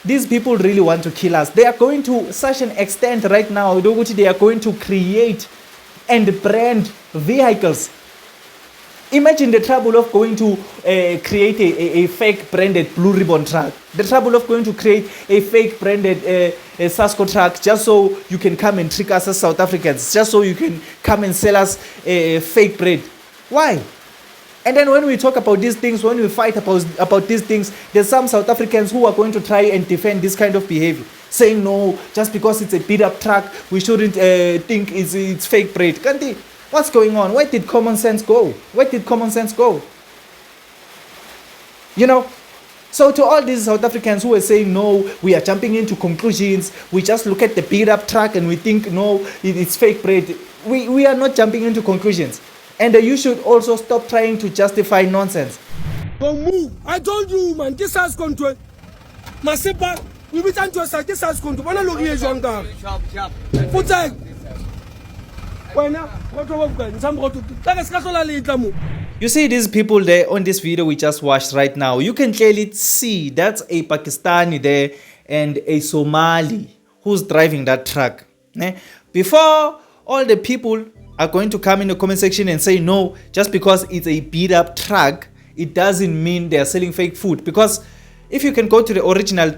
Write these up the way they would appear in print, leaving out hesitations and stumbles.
These people really want to kill us. They are going to such an extent right now. They are going to create and brand vehicles. Imagine the trouble of going to create a fake branded Blue Ribbon truck. The trouble of going to create a fake branded Sasco truck just so you can come and trick us as South Africans, just so you can come and sell us fake bread. Why? And then when we talk about these things, when we fight about these things, there's some South Africans who are going to try and defend this kind of behavior, saying no, just because it's a beat up truck, we shouldn't think it's fake bread. Kanti, what's going on? Where did common sense go? Where did common sense go? You know? So to all these South Africans who are saying no, we are jumping into conclusions, we just look at the beat up truck and we think no, it's fake bread. We are not jumping into conclusions. And you should also stop trying to justify nonsense. Don't move. I told you, man, this has control. Masipa, we will turn to us like this has control. When I look here, Jonga. Put that. You see these people there on this video we just watched right now. You can clearly see that's a Pakistani there and a Somali who's driving that truck. Before all the people are going to come in the comment section and say no, just because it's a beat up truck, it doesn't mean they're selling fake food. Because if you can go to the original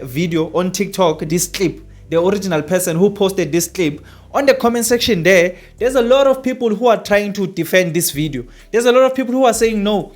video on TikTok, this clip, the original person who posted this clip, on the comment section there's a lot of people who are trying to defend this video. There's a lot of people who are saying no,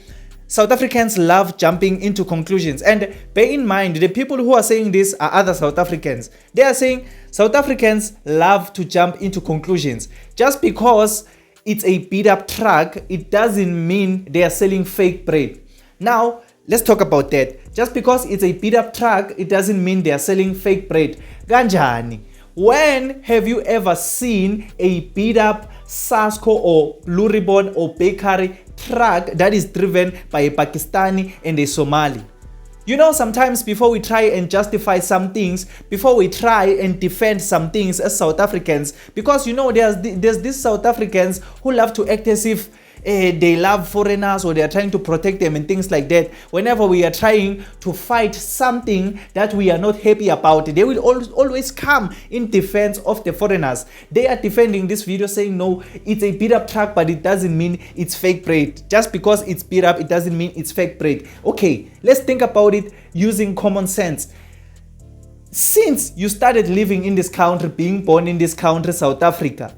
South Africans love jumping into conclusions. And bear in mind, the people who are saying this are other South Africans. They are saying South Africans love to jump into conclusions. Just because it's a beat up truck, it doesn't mean they are selling fake bread. Now, let's talk about that. Just because it's a beat up truck, it doesn't mean they are selling fake bread. Ganjani. When have you ever seen a beat up Sasco or Blue Ribbon or bakery truck that is driven by a Pakistani and a Somali? You know, sometimes before we try and justify some things, before we try and defend some things as South Africans, because you know there's these South Africans who love to act as if they love foreigners or they are trying to protect them and things like that. Whenever we are trying to fight something that we are not happy about, they will always come in defense of the foreigners. They are defending this video saying no, it's a beat up truck, but it doesn't mean it's fake bread. Just because it's beat up, it doesn't mean it's fake bread. Okay, let's think about it using common sense. Since you started living in this country, being born in this country, South Africa,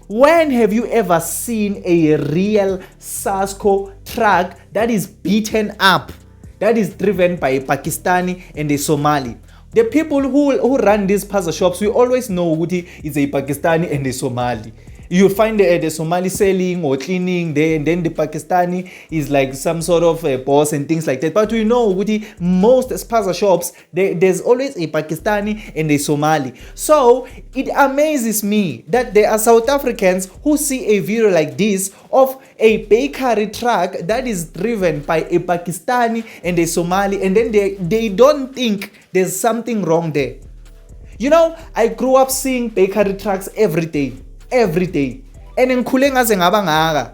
when have you ever seen a real Sasco truck that is beaten up, that is driven by a Pakistani and a Somali? The people who run these Spaza shops, we always know it's a Pakistani and a Somali. You find the Somali selling or cleaning there, and then the Pakistani is like some sort of boss and things like that. But we know with most Spaza shops, there's always a Pakistani and a Somali. So it amazes me that there are South Africans who see a video like this of a bakery truck that is driven by a Pakistani and a Somali, and then they don't think there's something wrong there. You know, I grew up seeing bakery trucks every day. And in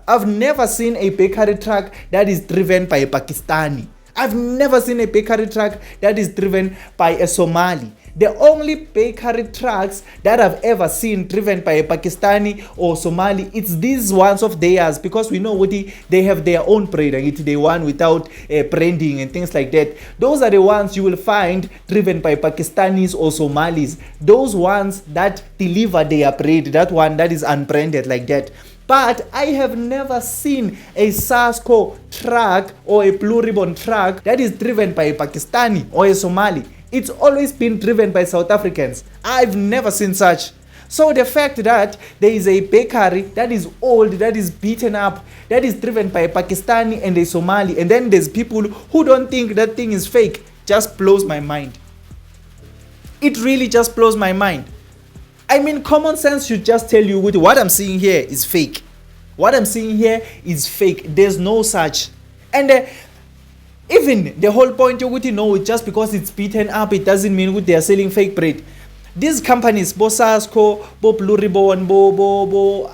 I've never seen a bakery truck that is driven by a Pakistani. I've never seen a bakery truck that is driven by a Somali. The only bakery trucks that I've ever seen driven by a Pakistani or Somali, it's these ones of theirs, because we know they have their own bread, and it's the one without branding and things like that. Those are the ones you will find driven by Pakistanis or Somalis. Those ones that deliver their bread, that one that is unbranded like that. But I have never seen a Sasco truck or a Blue Ribbon truck that is driven by a Pakistani or a Somali. It's always been driven by South Africans. I've never seen such. So the fact that there is a bakery that is old, that is beaten up, that is driven by a Pakistani and a Somali, and then there's people who don't think that thing is fake, just blows my mind. It really just blows my mind. I mean, common sense should just tell you what I'm seeing here is fake. What I'm seeing here is fake. There's no such. And even the whole point of just because it's beaten up, it doesn't mean they are selling fake bread. These companies, Sasco, Blue Ribbon,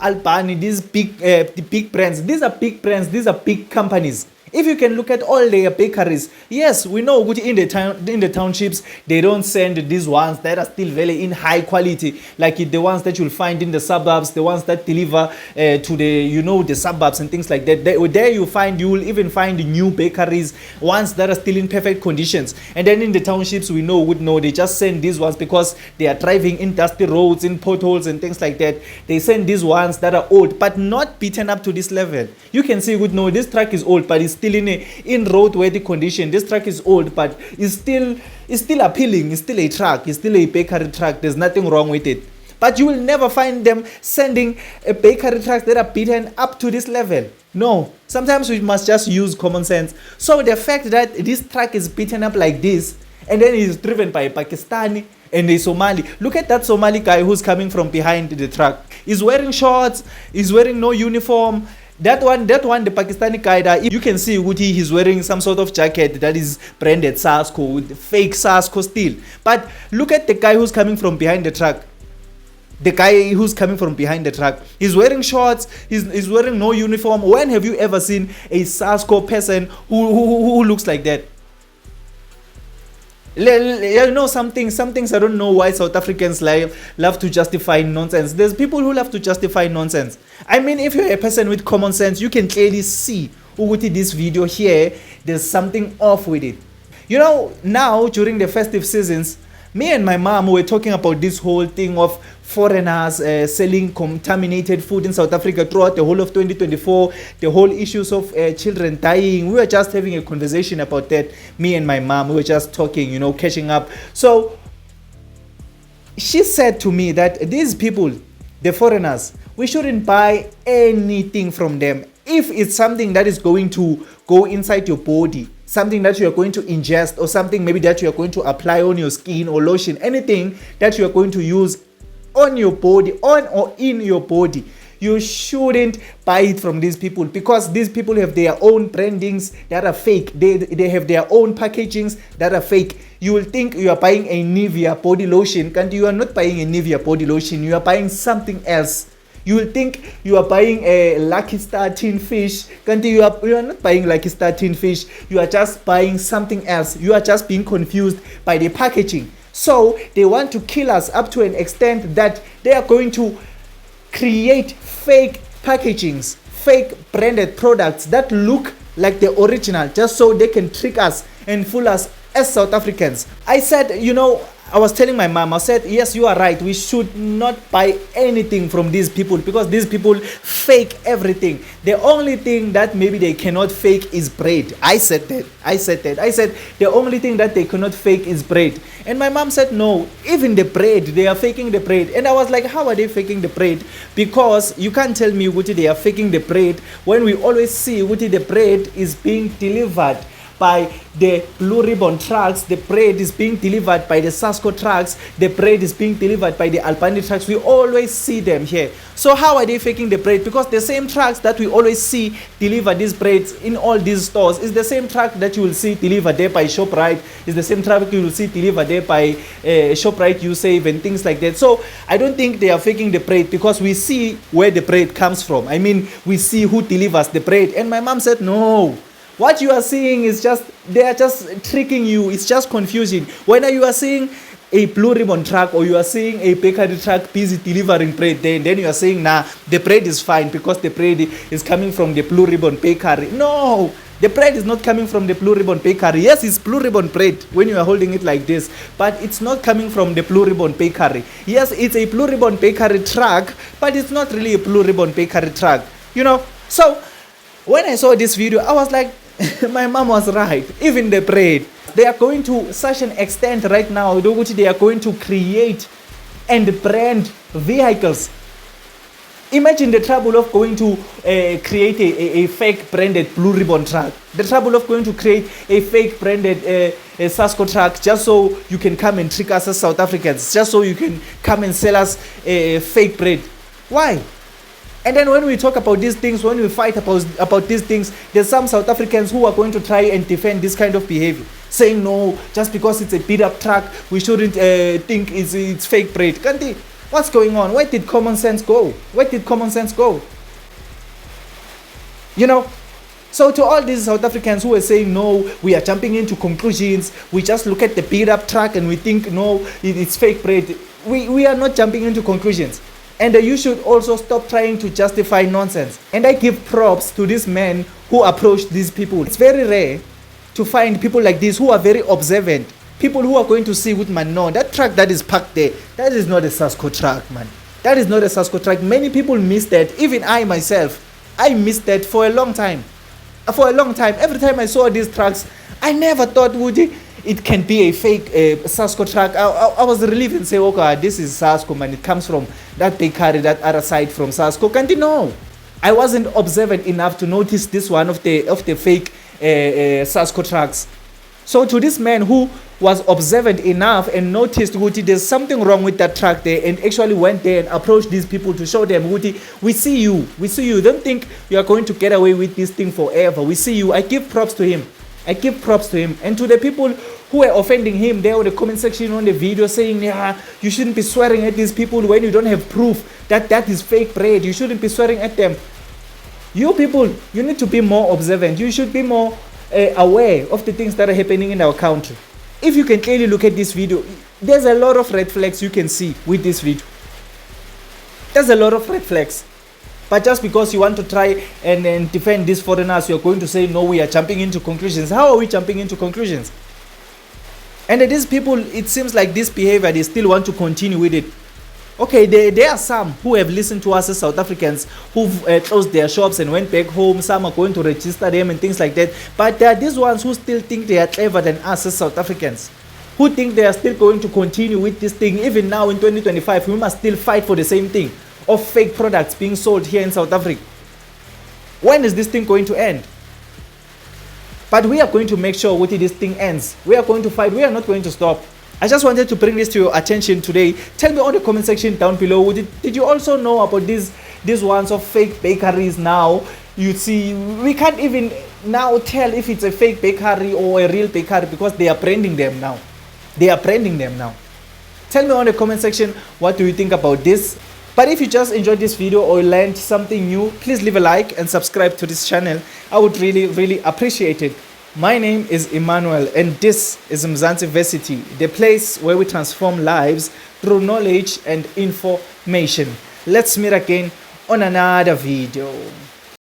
Albani, these big brands, these are big brands, these are big companies. If you can look at all their bakeries, yes, we know in the townships they don't send these ones that are still very in high quality, like the ones that you'll find in the suburbs, the ones that deliver to the suburbs and things like that. There you will even find new bakeries, ones that are still in perfect conditions. And then in the townships, we would know they just send these ones because they are driving in dusty roads, in potholes and things like that. They send these ones that are old but not beaten up to this level. You can see this truck is old but it's still in roadworthy condition. This truck is old but it's still appealing. It's still a truck. It's still a bakery truck. There's nothing wrong with it. But you will never find them sending a bakery trucks that are beaten up to this level. No. Sometimes we must just use common sense. So the fact that this truck is beaten up like this, and then it's driven by a Pakistani and a Somali. Look at that Somali guy who's coming from behind the truck. He's wearing shorts. He's wearing no uniform. That one, the Pakistani guy, that you can see he's wearing some sort of jacket that is branded Sasco, with fake Sasco steel. But look at the guy who's coming from behind the truck. The guy who's coming from behind the truck, he's wearing shorts, he's wearing no uniform. When have you ever seen a Sasco person who looks like that? Some things I don't know why South Africans love to justify nonsense. There's people who love to justify nonsense. I mean, if you're a person with common sense, you can clearly see this video here, there's something off with it. Now during the festive seasons, me and my mom were talking about this whole thing of foreigners selling contaminated food in South Africa throughout the whole of 2024, the whole issues of children dying. We were just having a conversation about that, me and my mom. We were just talking, catching up. So she said to me that these people, the foreigners, we shouldn't buy anything from them. If it's something that is going to go inside your body, something that you are going to ingest, or something maybe that you are going to apply on your skin or lotion, anything that you are going to use on your body, on or in your body, you shouldn't buy it from these people, because these people have their own brandings that are fake. They have their own packagings that are fake. You will think you are buying a Nivea body lotion, and you are not buying a Nivea body lotion. You are buying something else. You will think you are buying a Lucky Star tin fish, and you are not buying Lucky Star tin fish. You are just buying something else. You are just being confused by the packaging. So they want to kill us up to an extent that they are going to create fake packagings, fake branded products that look like the original, just so they can trick us and fool us as South Africans. I said, I was telling my mom, I said, yes, you are right. We should not buy anything from these people, because these people fake everything. The only thing that maybe they cannot fake is bread. I said that. I said the only thing that they cannot fake is bread. And my mom said, no, even the bread, they are faking the bread. And I was like, how are they faking the bread? Because you can't tell me they are faking the bread when we always see the bread is being delivered by the Blue Ribbon trucks. The bread is being delivered by the Sasco trucks. The bread is being delivered by the Albany trucks. We always see them here. So how are they faking the bread? Because the same trucks that we always see deliver these breads in all these stores is the same truck that you will see delivered there by ShopRite. Is the same truck you will see delivered there by ShopRite, YouSave and things like that. So I don't think they are faking the bread, because we see where the bread comes from. I mean, we see who delivers the bread. And my mom said, no. What you are seeing is they are just tricking you. It's just confusing. When you are seeing a Blue Ribbon truck, or you are seeing a bakery truck busy delivering bread, then you are saying, nah, the bread is fine because the bread is coming from the Blue Ribbon bakery. No, the bread is not coming from the Blue Ribbon bakery. Yes, it's Blue Ribbon bread when you are holding it like this, but it's not coming from the Blue Ribbon bakery. Yes, it's a Blue Ribbon bakery truck, but it's not really a Blue Ribbon bakery truck. So when I saw this video, I was like, my mom was right. Even the bread, they are going to such an extent right now. They are going to create and brand vehicles. Imagine the trouble of going to create a fake branded Blue Ribbon truck. The trouble of going to create a fake branded Sasco truck, just so you can come and trick us as South Africans, just so you can come and sell us fake bread. Why? And then when we talk about these things, when we fight about these things, there's some South Africans who are going to try and defend this kind of behavior, saying, no, just because it's a beat up truck, we shouldn't think it's fake bread. Kanti, what's going on? Where did common sense go? Where did common sense go? So to all these South Africans who are saying, no, we are jumping into conclusions, we just look at the beat up truck and we think, no, it's fake bread. We are not jumping into conclusions. And you should also stop trying to justify nonsense. And I give props to these men who approach these people. It's very rare to find people like this who are very observant. People who are going to see with man, no, that truck that is parked there, that is not a Sasco truck, man. That is not a Sasco truck. Many people miss that. Even I myself, I missed that for a long time. For a long time. Every time I saw these trucks, I never thought, Woody, it can be a fake Sasco truck. I was relieved and say, okay, this is Sasco, man. It comes from that bakery, that other side from Sasco. Can't you know? I wasn't observant enough to notice this one of the fake Sasco trucks. So to this man who was observant enough and noticed, Guti, there's something wrong with that truck there, and actually went there and approached these people to show them, Guti, we see you. Don't think you are going to get away with this thing forever. We see you. I give props to him. And to the people who are offending him there in the comment section on the video saying, yeah, you shouldn't be swearing at these people when you don't have proof that is fake bread. You shouldn't be swearing at them. You people, you need to be more observant. You should be more aware of the things that are happening in our country. If you can clearly look at this video, there's a lot of red flags you can see with this video. There's a lot of red flags. But just because you want to try and defend these foreigners, you're going to say, no, we are jumping into conclusions. How are we jumping into conclusions? And these people, it seems like this behavior, they still want to continue with it. Okay, there are some who have listened to us as South Africans who've closed their shops and went back home. Some are going to register them and things like that. But there are these ones who still think they are clever than us as South Africans, who think they are still going to continue with this thing. Even now in 2025, we must still fight for the same thing of fake products being sold here in South Africa. When is this thing going to end? But we are going to make sure what this thing ends. We are going to fight. We are not going to stop. I just wanted to bring this to your attention today. Tell me on the comment section down below, did you also know about these ones of fake bakeries now? You see, we can't even now tell if it's a fake bakery or a real bakery because they are branding them now. Tell me on the comment section, what do you think about this? But if you just enjoyed this video or learned something new, please leave a like and subscribe to this channel. I would really appreciate it. My name is Emmanuel and this is Mzansi Versity, the place where we transform lives through knowledge and information. Let's meet again on another video.